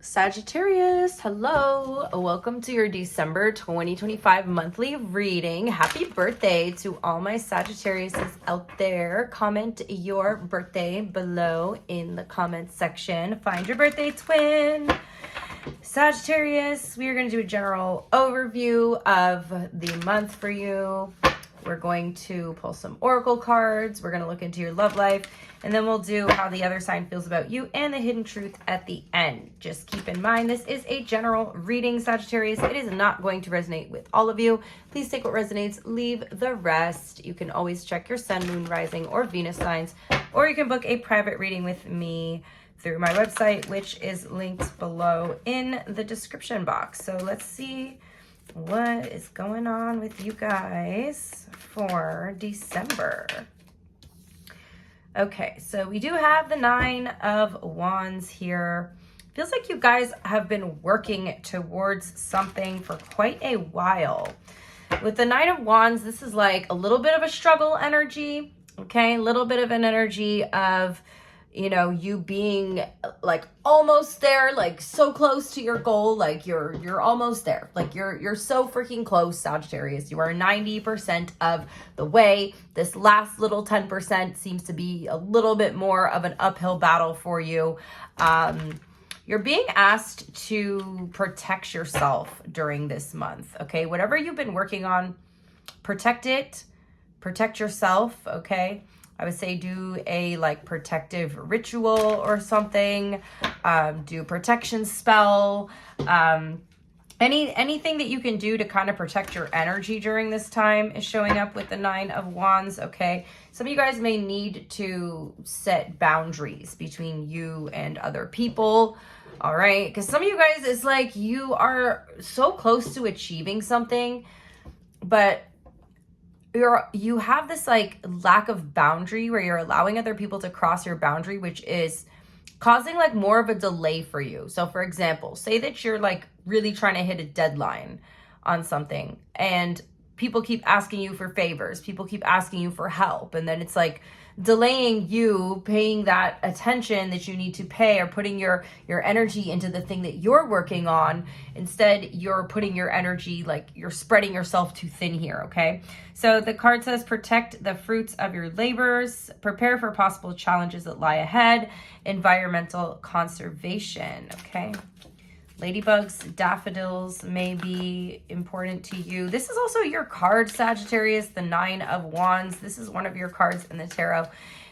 Sagittarius, hello. Welcome to your December 2025 monthly reading. Happy birthday to all my Sagittariuses out there. Comment your birthday below in the comments section. Find your birthday twin. Sagittarius, we are going to do a general overview of the month for you. We're going to pull some oracle cards. We're going to look into your love life. And then we'll do how the other sign feels about you and the hidden truth at the end. Just keep in mind, this is a general reading, Sagittarius. It is not going to resonate with all of you. Please take what resonates, leave the rest. You can always check your sun, moon, rising, or Venus signs, or you can book a private reading with me through my website, which is linked below in the description box. So let's see what is going on with you guys for December. Okay, so we do have the 9 of Wands here. Feels like you guys have been working towards something for quite a while. With the 9 of Wands, this is like a little bit of a struggle energy, okay? A little bit of an energy of, you know, you being like almost there, like so close to your goal, like you're almost there. Like you're so freaking close, Sagittarius. You are 90% of the way. This last little 10% seems to be a little bit more of an uphill battle for you. You're being asked to protect yourself during this month, okay? Whatever you've been working on, protect it, protect yourself, okay? I would say do a like protective ritual or something, do protection spell, anything that you can do to kind of protect your energy during this time is showing up with the 9 of Wands, okay? Some of you guys may need to set boundaries between you and other people, all right? Because some of you guys, it's like you are so close to achieving something, but you have this like lack of boundary where you're allowing other people to cross your boundary, which is causing like more of a delay for you. So for example, say that you're like really trying to hit a deadline on something and people keep asking you for favors, people keep asking you for help, and then it's like delaying you paying that attention that you need to pay or putting your energy into the thing that you're working on. Instead, you're putting your energy, like you're spreading yourself too thin here, okay? So the card says, protect the fruits of your labors, prepare for possible challenges that lie ahead, environmental conservation, okay? Ladybugs, daffodils may be important to you. This is also your card, Sagittarius, the 9 of Wands. This is one of your cards in the tarot.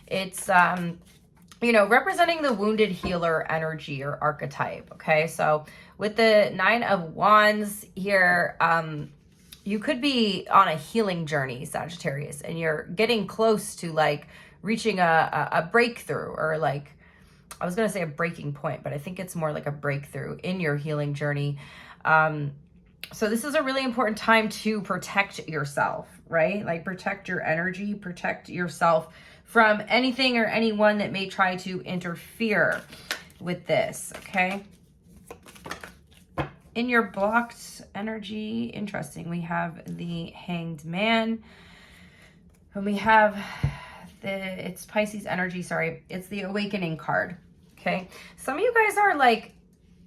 It's, you know, representing the wounded healer energy or archetype, okay? So with the 9 of Wands here, you could be on a healing journey, Sagittarius, and you're getting close to like reaching a breakthrough, or like, I was going to say a breaking point, but I think it's more like a breakthrough in your healing journey. So this is a really important time to protect yourself, right? Like protect your energy, protect yourself from anything or anyone that may try to interfere with this, okay? In your blocked energy, interesting, we have the Hanged Man, and we have it's Pisces energy, sorry. It's the Awakening card, okay? Some of you guys are like,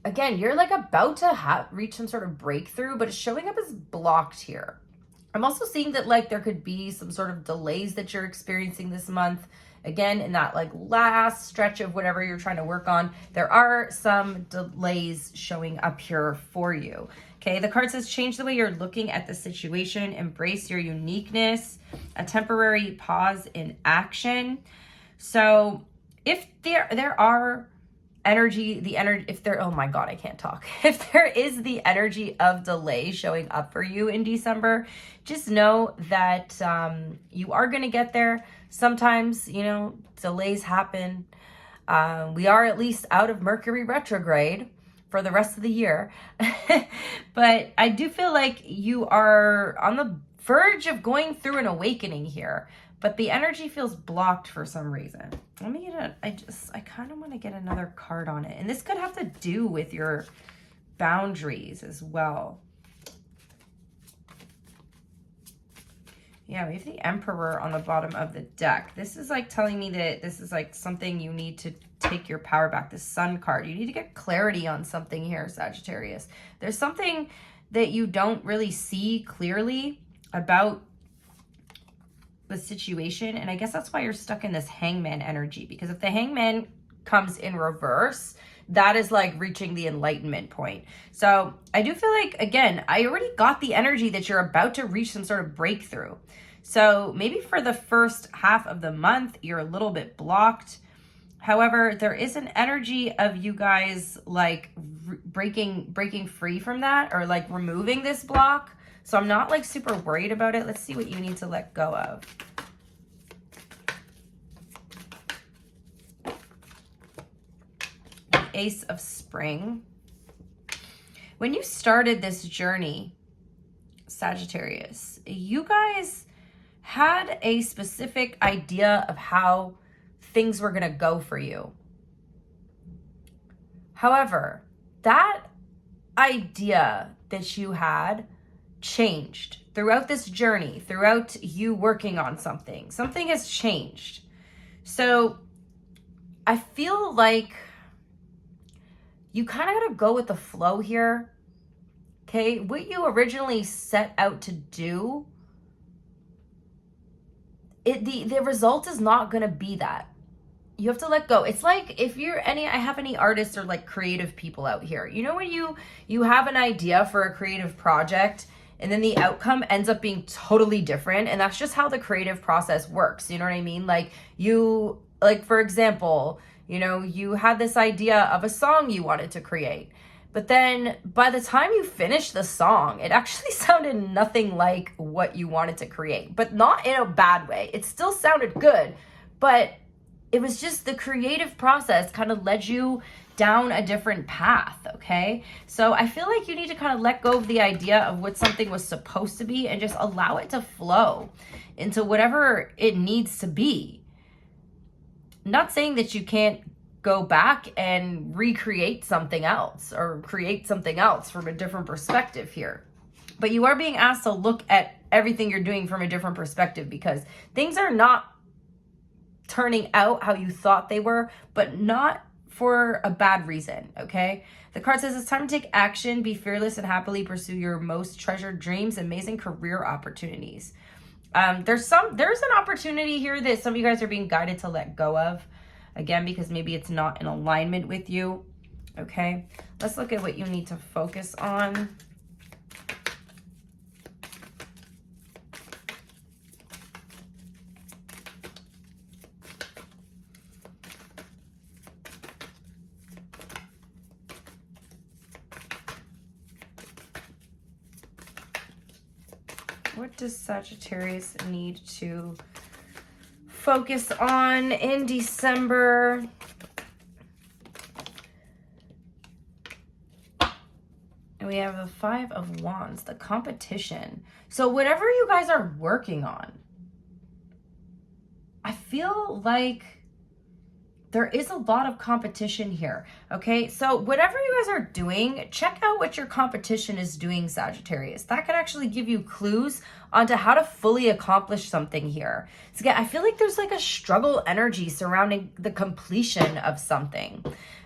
again, you're like about to reach some sort of breakthrough, but it's showing up as blocked here. I'm also seeing that like there could be some sort of delays that you're experiencing this month. Again, in that like last stretch of whatever you're trying to work on, there are some delays showing up here for you. Okay, the card says change the way you're looking at the situation, embrace your uniqueness, a temporary pause in action. So if there are oh my God, I can't talk. If there is the energy of delay showing up for you in December, just know that you are going to get there. Sometimes, you know, delays happen. We are at least out of Mercury retrograde for the rest of the year. But I do feel like you are on the verge of going through an awakening here, but the energy feels blocked for some reason. Let me get I kind of want to get another card on it. And this could have to do with your boundaries as well. Yeah, we have the Emperor on the bottom of the deck. This is like telling me that this is like something you need to take your power back. The Sun card. You need to get clarity on something here, Sagittarius. There's something that you don't really see clearly about the situation. And I guess that's why you're stuck in this Hangman energy. Because if the Hangman comes in reverse, that is like reaching the enlightenment point. So I do feel like, again, I already got the energy that you're about to reach some sort of breakthrough. So maybe for the first half of the month, you're a little bit blocked. However, there is an energy of you guys like breaking free from that, or like removing this block. So I'm not like super worried about it. Let's see what you need to let go of. Ace of Spring. When you started this journey, Sagittarius, you guys had a specific idea of how things were going to go for you. However, that idea that you had changed throughout this journey, throughout you working on something. Something has changed. So I feel like you kind of got to go with the flow here. Okay, what you originally set out to do, the result is not going to be that. You have to let go. It's like if I have any artists or like creative people out here. You know when you have an idea for a creative project and then the outcome ends up being totally different, and that's just how the creative process works. You know what I mean? Like for example, you had this idea of a song you wanted to create, but then by the time you finished the song, it actually sounded nothing like what you wanted to create, but not in a bad way. It still sounded good, but it was just the creative process kind of led you down a different path, okay? So I feel like you need to kind of let go of the idea of what something was supposed to be and just allow it to flow into whatever it needs to be. Not saying that you can't go back and recreate something else or create something else from a different perspective here. But you are being asked to look at everything you're doing from a different perspective, because things are not turning out how you thought they were, but not for a bad reason, okay? The card says it's time to take action, be fearless, and happily pursue your most treasured dreams, amazing career opportunities. There's an opportunity here that some of you guys are being guided to let go of, again, because maybe it's not in alignment with you, okay? Let's look at what you need to focus on. What does Sagittarius need to focus on in December? And we have the Five of Wands, the competition. So whatever you guys are working on, I feel like there is a lot of competition here, okay? So whatever you guys are doing, check out what your competition is doing, Sagittarius. That could actually give you clues onto how to fully accomplish something here. So again, I feel like there's like a struggle energy surrounding the completion of something,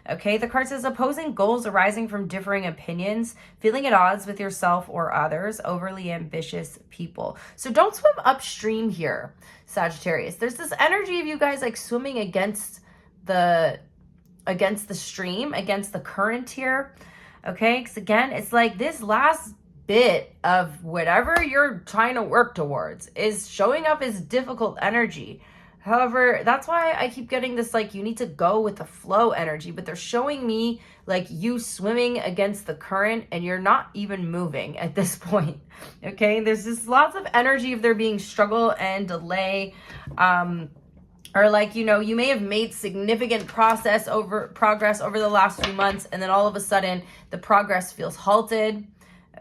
okay? The card says opposing goals arising from differing opinions, feeling at odds with yourself or others, overly ambitious people. So don't swim upstream here, Sagittarius. There's this energy of you guys like swimming against the stream, against the current here, okay? Because again, it's like this last bit of whatever you're trying to work towards is showing up as difficult energy. However, that's why I keep getting this like you need to go with the flow energy, but they're showing me like you swimming against the current and you're not even moving at this point, okay? There's just lots of energy of there being struggle and delay, or like, you may have made significant progress over the last few months, and then all of a sudden the progress feels halted,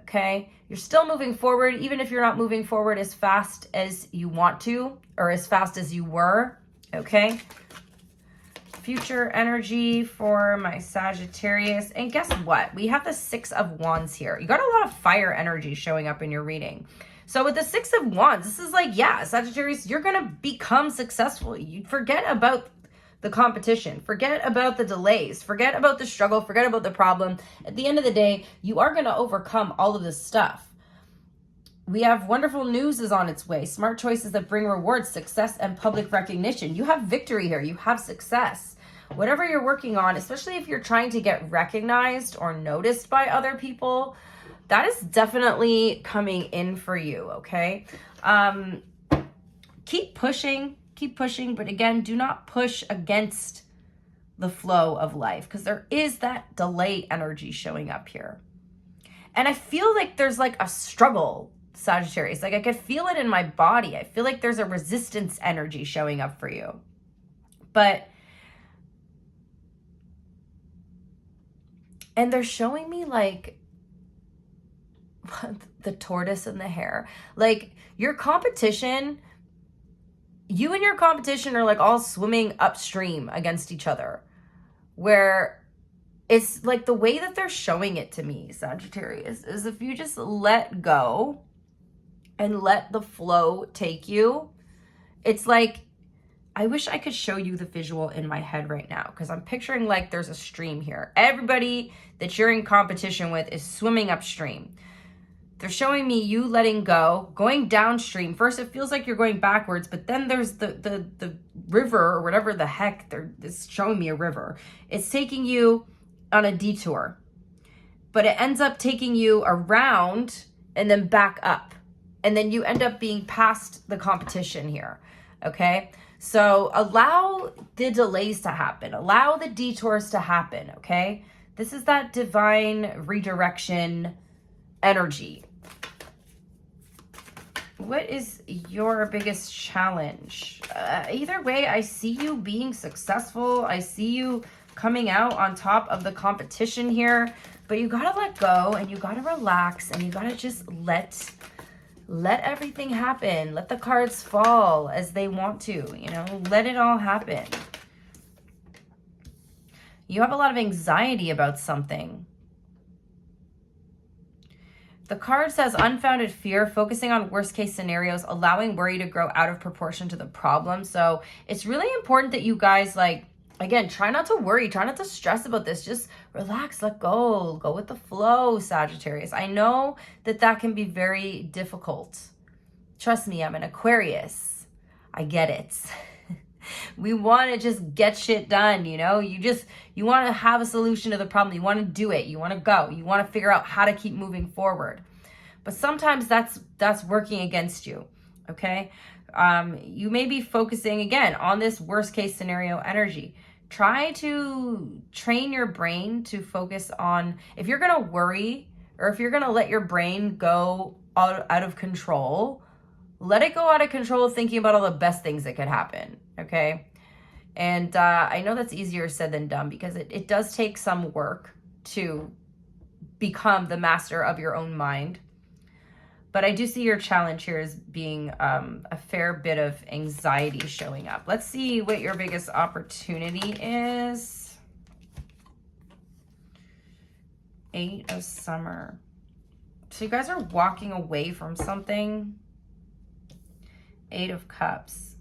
okay? You're still moving forward, even if you're not moving forward as fast as you want to, or as fast as you were, okay? Future energy for my Sagittarius. And guess what? We have the Six of Wands here. You got a lot of fire energy showing up in your reading. So with the Six of Wands, this is like, yeah, Sagittarius, you're going to become successful. You forget about the competition, forget about the delays, forget about the struggle, forget about the problem. At the end of the day, you are going to overcome all of this stuff. We have wonderful news is on its way. Smart choices that bring rewards, success, and public recognition. You have victory here. You have success. Whatever you're working on, especially if you're trying to get recognized or noticed by other people, that is definitely coming in for you, okay? Keep pushing, but again, do not push against the flow of life, because there is that delay energy showing up here. And I feel like there's like a struggle, Sagittarius. Like I could feel it in my body. I feel like there's a resistance energy showing up for you. And they're showing me like the tortoise and the hare. Like your competition, you and your competition are like all swimming upstream against each other. Where it's like the way that they're showing it to me, Sagittarius, is if you just let go and let the flow take you, it's like, I wish I could show you the visual in my head right now, because I'm picturing like there's a stream here. Everybody that you're in competition with is swimming upstream. They're showing me you letting go, going downstream. First, it feels like you're going backwards, but then there's the river or whatever the heck, it's showing me a river. It's taking you on a detour, but it ends up taking you around and then back up. And then you end up being past the competition here, okay? So allow the delays to happen. Allow the detours to happen, okay? This is that divine redirection energy. What is your biggest challenge? Either way, I see you being successful. I see you coming out on top of the competition here. But you gotta let go and you gotta relax and you gotta just let everything happen. Let the cards fall as they want to, you know, let it all happen. You have a lot of anxiety about something. The card says unfounded fear, focusing on worst case scenarios, allowing worry to grow out of proportion to the problem. So it's really important that you guys, like, again, try not to worry, try not to stress about this. Just relax, let go with the flow, Sagittarius. I know that can be very difficult. Trust me, I'm an Aquarius. I get it. We want to just get shit done, you know? You want to have a solution to the problem. You want to do it. You want to go. You want to figure out how to keep moving forward. But sometimes that's working against you, okay? You may be focusing, again, on this worst case scenario energy. Try to train your brain to focus on, if you're going to worry or if you're going to let your brain go out of control, let it go out of control thinking about all the best things that could happen, okay? And I know that's easier said than done, because it does take some work to become the master of your own mind. But I do see your challenge here as being a fair bit of anxiety showing up. Let's see what your biggest opportunity is. 8 of Summer. So you guys are walking away from something. 8 of Cups.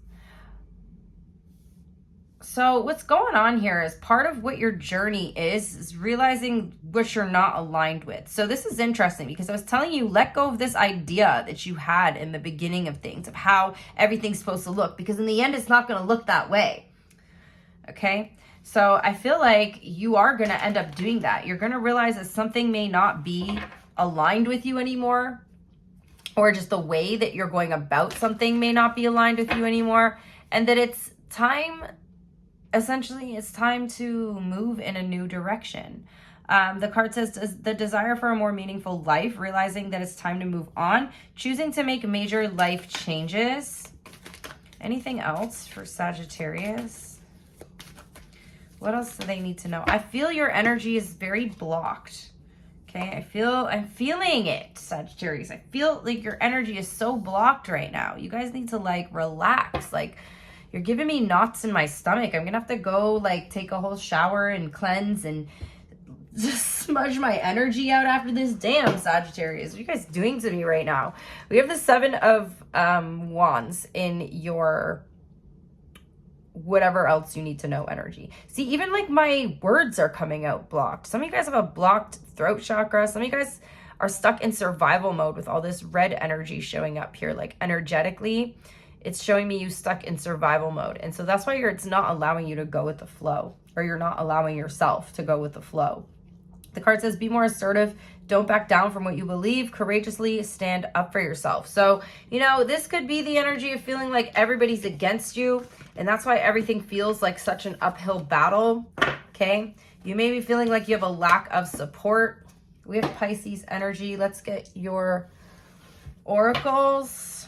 So what's going on here is part of what your journey is realizing what you're not aligned with. So this is interesting, because I was telling you, let go of this idea that you had in the beginning of things, of how everything's supposed to look, because in the end, it's not going to look that way. Okay? So I feel like you are going to end up doing that. You're going to realize that something may not be aligned with you anymore, or just the way that you're going about something may not be aligned with you anymore, and that it's time. Essentially, it's time to move in a new direction. The card says the desire for a more meaningful life, realizing that it's time to move on, choosing to make major life changes. Anything else for Sagittarius? What else do they need to know? I feel your energy is very blocked. Okay, I'm feeling it, Sagittarius. I feel like your energy is so blocked right now. You guys need to like relax. Like, you're giving me knots in my stomach. I'm gonna have to go like take a whole shower and cleanse and just smudge my energy out after this. Damn, Sagittarius, what are you guys doing to me right now? We have the Seven of Wands in your whatever else you need to know energy. See, even like my words are coming out blocked. Some of you guys have a blocked throat chakra. Some of you guys are stuck in survival mode with all this red energy showing up here. Like energetically, it's showing me you stuck in survival mode. And so that's why it's not allowing you to go with the flow, or you're not allowing yourself to go with the flow. The card says, be more assertive. Don't back down from what you believe. Courageously stand up for yourself. So, you know, this could be the energy of feeling like everybody's against you. And that's why everything feels like such an uphill battle. Okay. You may be feeling like you have a lack of support. We have Pisces energy. Let's get your oracles.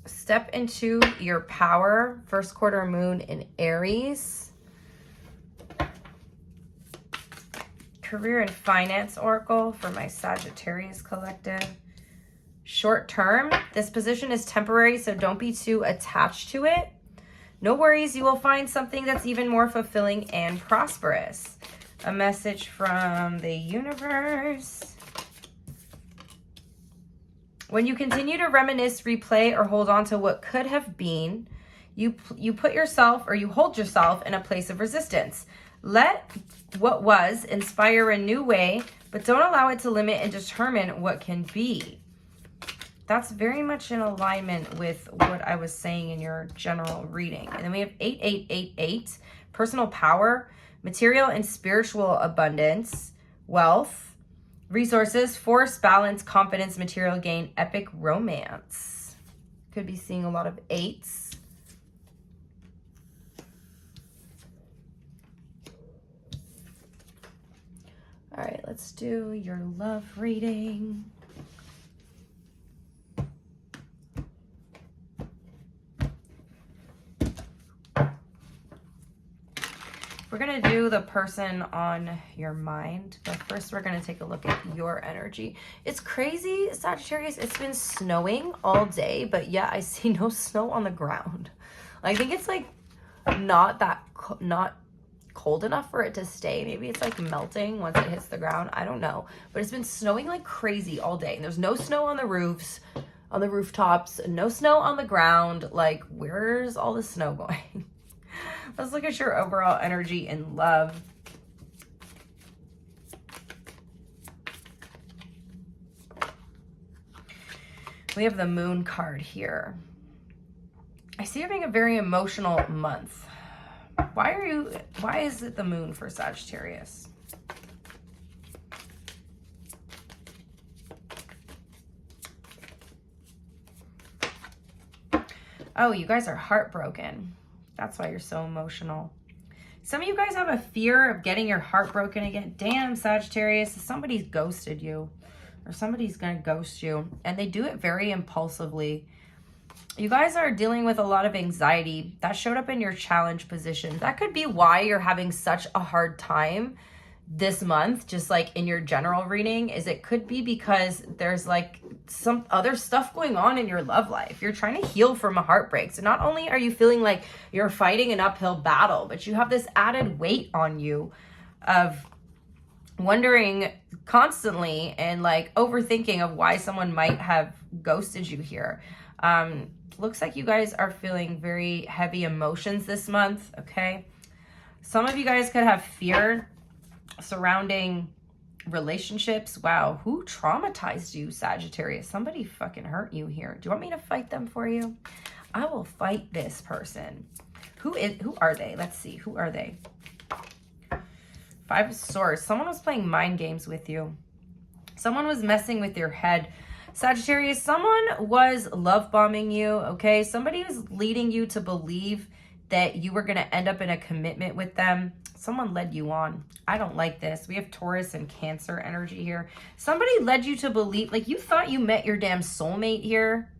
Step into your power. First quarter moon in Aries. Career and finance oracle for my Sagittarius collective. Short term. This position is temporary, so don't be too attached to it. No worries, you will find something that's even more fulfilling and prosperous. A message from the universe. When you continue to reminisce, replay, or hold on to what could have been, you put yourself, or you hold yourself in a place of resistance. Let what was inspire a new way, but don't allow it to limit and determine what can be. That's very much in alignment with what I was saying in your general reading. And then we have 8888, personal power, material and spiritual abundance, wealth, resources, force, balance, confidence, material gain, epic romance. Could be seeing a lot of eights. All right, let's do your love reading. We're going to do the person on your mind, but first we're going to take a look at your energy. It's crazy, Sagittarius. It's been snowing all day, but yeah, I see no snow on the ground. I think it's like not cold enough for it to stay. Maybe it's like melting once it hits the ground. I don't know, but it's been snowing like crazy all day, and there's no snow on the roofs, on the rooftops, no snow on the ground. Like, where's all the snow going? Let's look at your overall energy in love. We have the moon card here. I see you're having a very emotional month. Why is it the moon for Sagittarius? Oh, you guys are heartbroken. That's why you're so emotional. Some of you guys have a fear of getting your heart broken again. Damn, Sagittarius, somebody's ghosted you, or somebody's going to ghost you, and they do it very impulsively. You guys are dealing with a lot of anxiety. That showed up in your challenge position. That could be why you're having such a hard time this month, just like in your general reading, is it could be because there's like some other stuff going on in your love life. You're trying to heal from a heartbreak. So not only are you feeling like you're fighting an uphill battle, but you have this added weight on you of wondering constantly and like overthinking of why someone might have ghosted you here. Looks like you guys are feeling very heavy emotions this month, okay? Some of you guys could have fear surrounding relationships. Wow, who traumatized you, Sagittarius? Somebody fucking hurt you here. Do you want me to fight them for you? I will fight this person. Who are they? Let's see. Who are they? Five of Swords. Someone was playing mind games with you. Someone was messing with your head. Sagittarius, someone was love bombing you, okay? Somebody was leading you to believe that you were going to end up in a commitment with them. Someone led you on. I don't like this. We have Taurus and Cancer energy here. Somebody led you to believe, like you thought you met your damn soulmate here.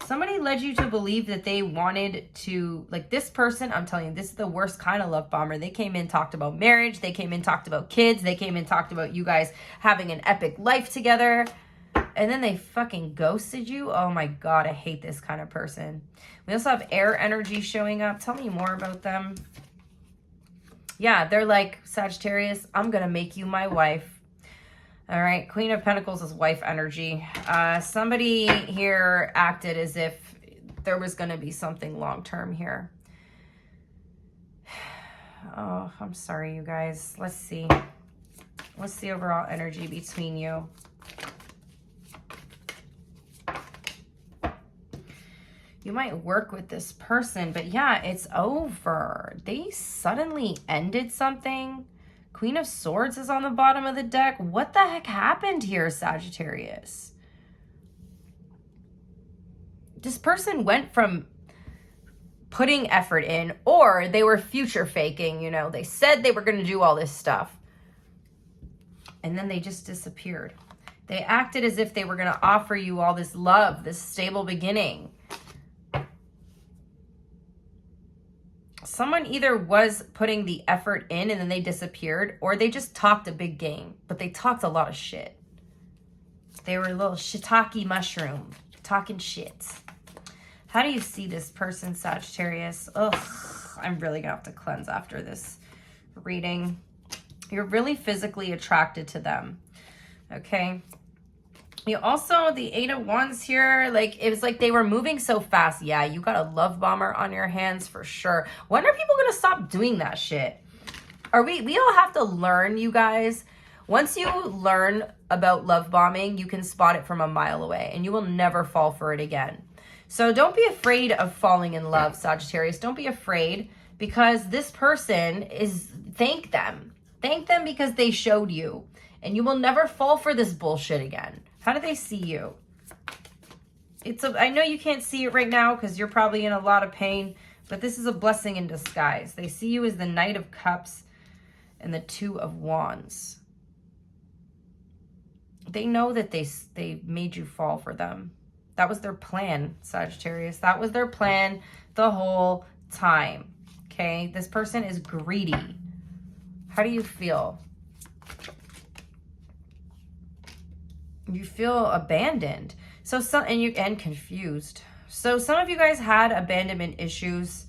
Somebody led you to believe that they wanted to, like this person, I'm telling you, this is the worst kind of love bomber. They came in, talked about marriage. They came in, talked about kids. They came in, talked about you guys having an epic life together. and then they fucking ghosted you. Oh my God, I hate this kind of person. We also have air energy showing up. Tell me more about them. Yeah, they're like, Sagittarius, I'm going to make you my wife. All right, Queen of Pentacles is wife energy. Somebody here acted as if there was going to be something long-term here. Oh, I'm sorry, you guys. Let's see. What's the overall energy between you? You might work with this person, but yeah, it's over. They suddenly ended something. Queen of Swords is on the bottom of the deck. What the heck happened here, Sagittarius? This person went from putting effort in, or they were future faking, you know. They said they were going to do all this stuff, and then they just disappeared. They acted as if they were going to offer you all this love, this stable beginning. Someone either was putting the effort in and then they disappeared, or they just talked a big game, but they talked a lot of shit. They were a little shiitake mushroom, talking shit. How do you see this person, Sagittarius? Ugh, I'm really gonna have to cleanse after this reading. You're really physically attracted to them, okay? You also, the Eight of Wands here, like, it was like they were moving so fast. Yeah, you got a love bomber on your hands for sure. When are people gonna stop doing that shit? We all have to learn, you guys. Once you learn about love bombing, you can spot it from a mile away and you will never fall for it again. So don't be afraid of falling in love, Sagittarius. Don't be afraid, because this person is, thank them. Thank them because they showed you, and you will never fall for this bullshit again. How do they see you? I know you can't see it right now because you're probably in a lot of pain, but this is a blessing in disguise. They see you as the Knight of Cups and the Two of Wands. They know that they made you fall for them. That was their plan, Sagittarius. That was their plan the whole time, okay? This person is greedy. How do you feel? You feel abandoned. And confused. So some of you guys had abandonment issues.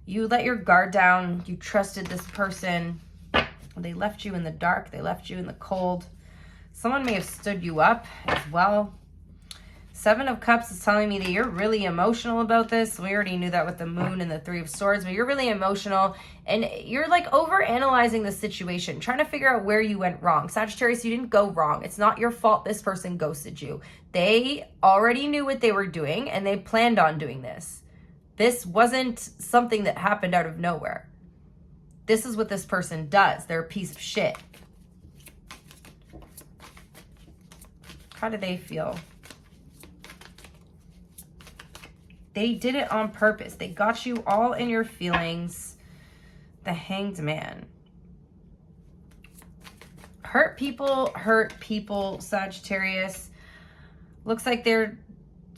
You let your guard down. You trusted this person. They left you in the dark. They left you in the cold. Someone may have stood you up as well. Seven of Cups is telling me that you're really emotional about this. We already knew that with the Moon and the Three of Swords, but you're really emotional and you're like over-analyzing the situation, trying to figure out where you went wrong. Sagittarius, you didn't go wrong. It's not your fault this person ghosted you. They already knew what they were doing and they planned on doing this. This wasn't something that happened out of nowhere. This is what this person does. They're a piece of shit. How do they feel? They did it on purpose. They got you all in your feelings. The Hanged Man. Hurt people, Sagittarius. Looks like they're...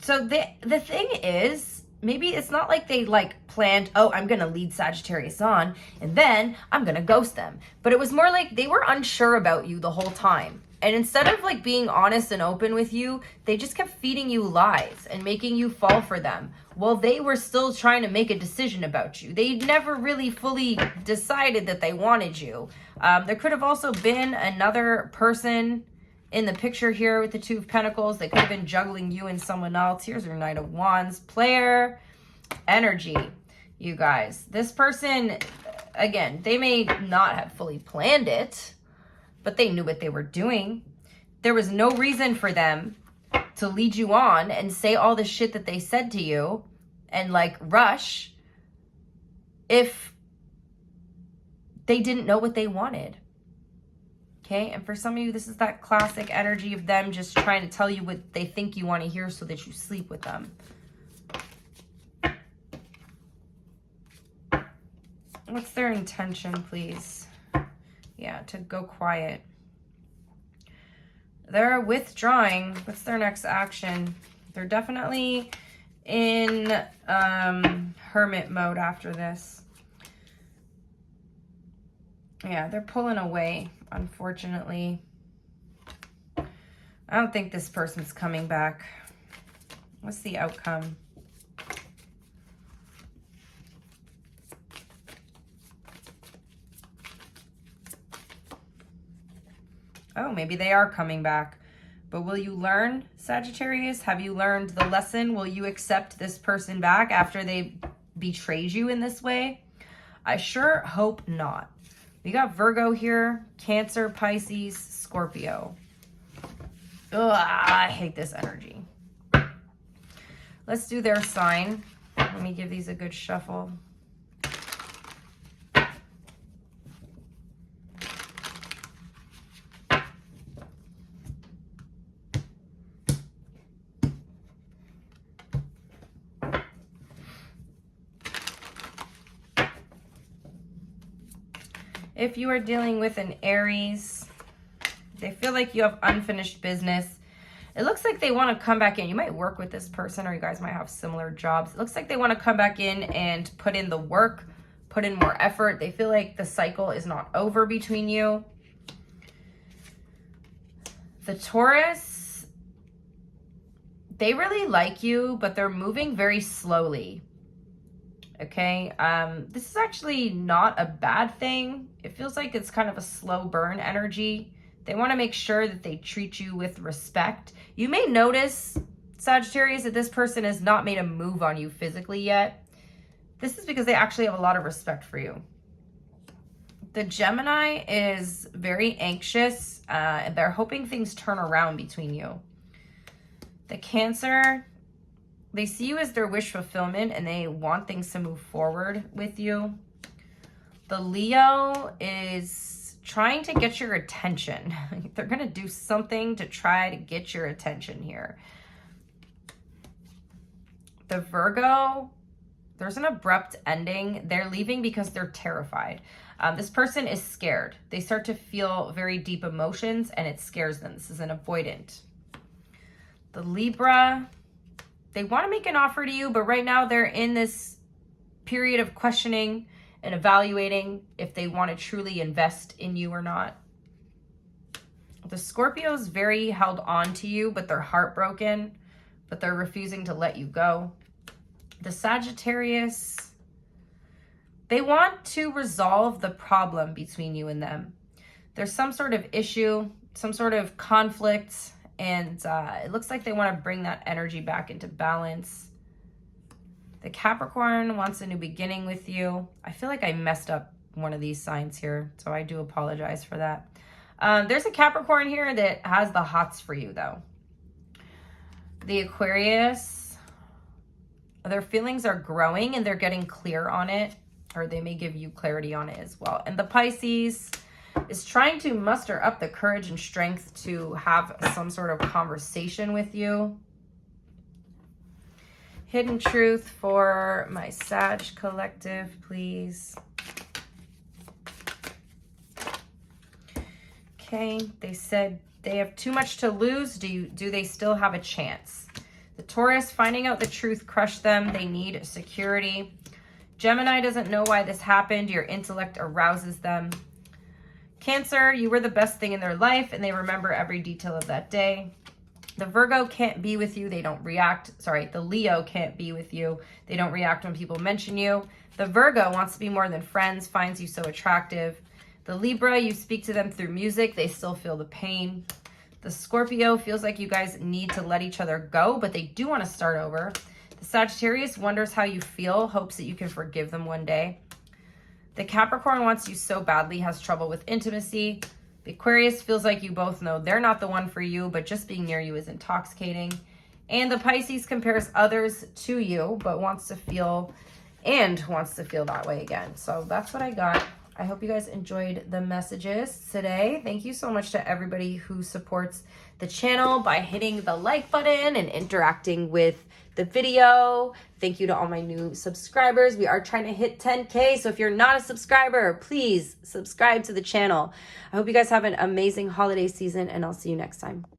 So the thing is, maybe it's not like they like planned, oh, I'm going to lead Sagittarius on and then I'm going to ghost them. But it was more like they were unsure about you the whole time. And instead of like being honest and open with you, they just kept feeding you lies and making you fall for them while they were still trying to make a decision about you. They never really fully decided that they wanted you. There could have also been another person in the picture here with the Two of Pentacles. They could have been juggling you and someone else. Here's your Knight of Wands. Player energy, you guys. This person, again, they may not have fully planned it, but they knew what they were doing. There was no reason for them to lead you on and say all the shit that they said to you and like rush if they didn't know what they wanted. Okay, and for some of you, this is that classic energy of them just trying to tell you what they think you want to hear so that you sleep with them. What's their intention, please? Yeah, to go quiet. They're definitely in an energy of They're withdrawing. What's their next action? They're definitely in hermit mode after this. Yeah, they're pulling away, unfortunately. I don't think this person's coming back. What's the outcome? Oh, maybe they are coming back. But will you learn, Sagittarius? Have you learned the lesson? Will you accept this person back after they betrayed you in this way? I sure hope not. We got Virgo here, Cancer, Pisces, Scorpio. Ugh, I hate this energy. Let's do their sign. Let me give these a good shuffle. If you are dealing with an Aries, they feel like you have unfinished business. It looks like they want to come back in. You might work with this person, or you guys might have similar jobs. It looks like they want to come back in and put in the work, put in more effort. They feel like the cycle is not over between you. The Taurus, they really like you, but they're moving very slowly. Okay, this is actually not a bad thing. It feels like it's kind of a slow burn energy. They want to make sure that they treat you with respect. You may notice, Sagittarius, that this person has not made a move on you physically yet. This is because they actually have a lot of respect for you. The Gemini is very anxious. They're hoping things turn around between you. The Cancer, they see you as their wish fulfillment and they want things to move forward with you. The Leo is trying to get your attention. They're going to do something to try to get your attention here. The Virgo, there's an abrupt ending. They're leaving because they're terrified. This person is scared. They start to feel very deep emotions and it scares them. This is an avoidant. The Libra, they want to make an offer to you, but right now they're in this period of questioning and evaluating if they want to truly invest in you or not. The Scorpio is very held on to you, but they're heartbroken, but they're refusing to let you go. The Sagittarius, they want to resolve the problem between you and them. There's some sort of issue, some sort of conflict, and it looks like they want to bring that energy back into balance. The Capricorn wants a new beginning with you. I feel like I messed up one of these signs here, so I do apologize for that. There's a Capricorn here that has the hots for you, though. The Aquarius, their feelings are growing and they're getting clear on it, or they may give you clarity on it as well. And the Pisces is trying to muster up the courage and strength to have some sort of conversation with you. Hidden truth for my Sag collective, please. Okay, they said they have too much to lose. Do they still have a chance? The Taurus, finding out the truth crushed them. They need security. Gemini doesn't know why this happened. Your intellect arouses them. Cancer, you were the best thing in their life and they remember every detail of that day. The Virgo can't be with you. They don't react. Sorry, the Leo can't be with you. They don't react when people mention you. The Virgo wants to be more than friends, finds you so attractive. The Libra, you speak to them through music. They still feel the pain. The Scorpio feels like you guys need to let each other go, but they do want to start over. The Sagittarius wonders how you feel, hopes that you can forgive them one day. The Capricorn wants you so badly, has trouble with intimacy. The Aquarius feels like you both know they're not the one for you, but just being near you is intoxicating. And the Pisces compares others to you, but wants to feel that way again. So that's what I got. I hope you guys enjoyed the messages today. Thank you so much to everybody who supports the channel by hitting the like button and interacting with the video. Thank you to all my new subscribers. We are trying to hit 10K. So if you're not a subscriber, please subscribe to the channel. I hope you guys have an amazing holiday season and I'll see you next time.